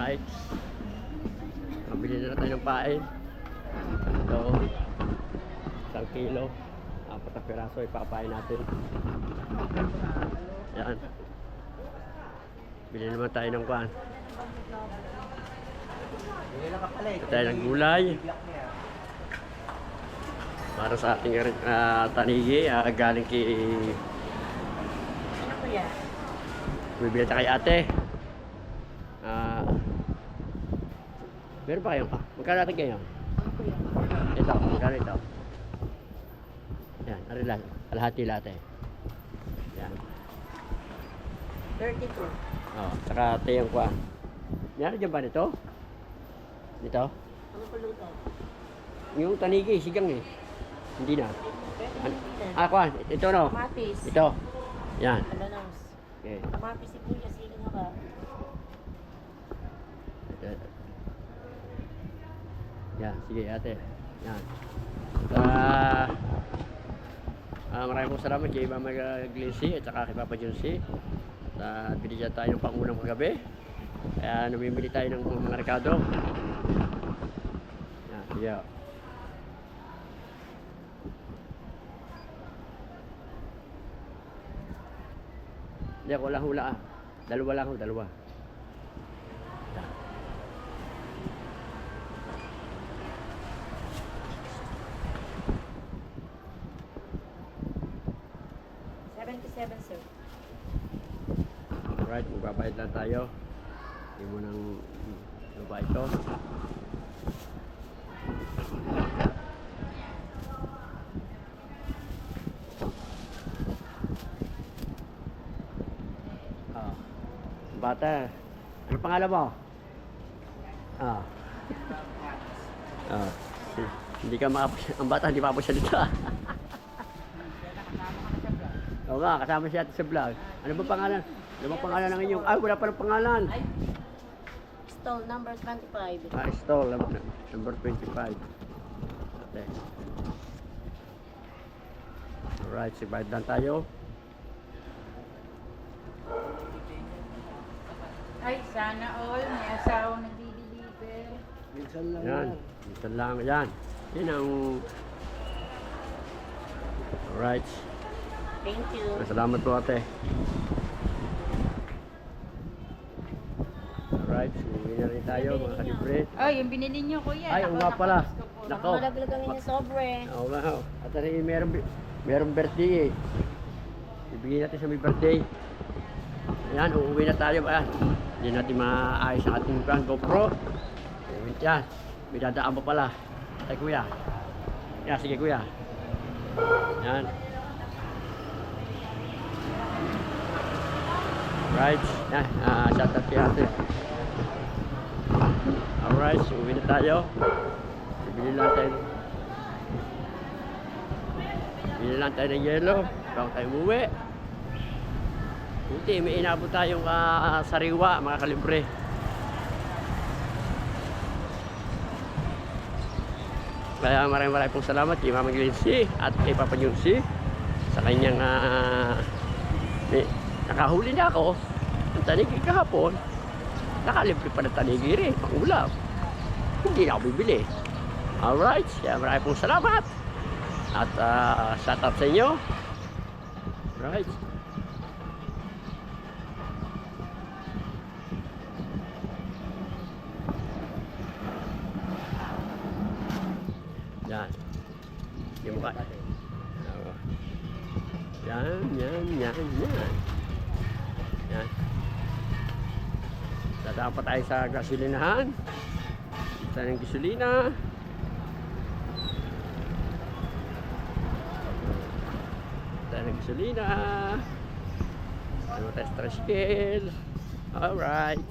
Alright. Mabili na tayo ng pain. Ito. 1 kilo. 4 na piraso ipapain natin. Yan. Bili naman tayo ng kwan. Ito tayo ng gulay. Para sa ating tanigi, galing kay... Ano po yan? Bibili tayo kay ate. Meron pa kayo? Magkano natin kayo? Ito, magkano ito? Yan, arilan. Alhati latte. Yan. 32. Saka ate yung kwa. Meron dyan ba nito? Dito? Ano po luto? Yung tanigi, sigang eh. Hindi na. Kwan, ito no? Kamatis. Ito. Yan. Alanos. Okay. Kamatis, sibuyas, sili na ba? Yan, sige ate. Yan. Maraming pong salamat kay Mama Glency at saka kay Papa Junsi. Binigyan tayo ng pangunang kagabi. Kaya namimili tayo ng mga rekado. Yan, sige. Hindi ako lang hula ah. Dalawa lang ako, dalawa. Sir. Alright, magbabayad lang tayo. Hindi mo nang lupa ito. Bata, ano pangalan mo? Hindi ka ang bata hindi makapasalita. Oo nga, kasama siya sa vlog. Ano ba pangalan? Ano ba pangalan ng inyong? Ay, wala pa ng pangalan. Stall number 25. Stall number 25. Okay. Alright, sibayad lang tayo. Ay, sana all. May asawang nagdi-deliver. Minsan lang Yan. Minsan lang. Yan. Yan ang... Alright. Thank you. Salamat po ate. Alright. Uwi na rin tayo mga kalibre. Oh, yung binili nyo, kuya. Ay, oo nga pala. Nako. Malaglag ang inyong sobre. Oo nga. At merong birthday eh. Ibigay natin sa may birthday. Ayan, uuwi na tayo. Ayan. Hindi natin maayos ang ating GoPro. Yan. May dadaan pa pala. Ay kuya. Yan, sige kuya. Yan. Right. Yan. Shout out kay ate. Alright, uuwi na tayo. Bibili lang tayo ng yelo bago tayo umuwi. Hindi, may inabot tayong sariwa mga kalibre. Kaya maraming pong salamat kay Mama Glency at kay Papa Junsi sa kanyang nakahuli na ako ng tanigi kahapon. Nakalibre pa ng tanigi rin, pang ulam. Hindi na ako bibili. Alright, kaya maraming pong salamat. At shout out sa inyo. Right. Yan. Yung mukha. Yan. Yan. Dadaan pa tayo sa gasolinahan. Ito ng gasolina. Gasolina. Ano tayo tricycle. Alright.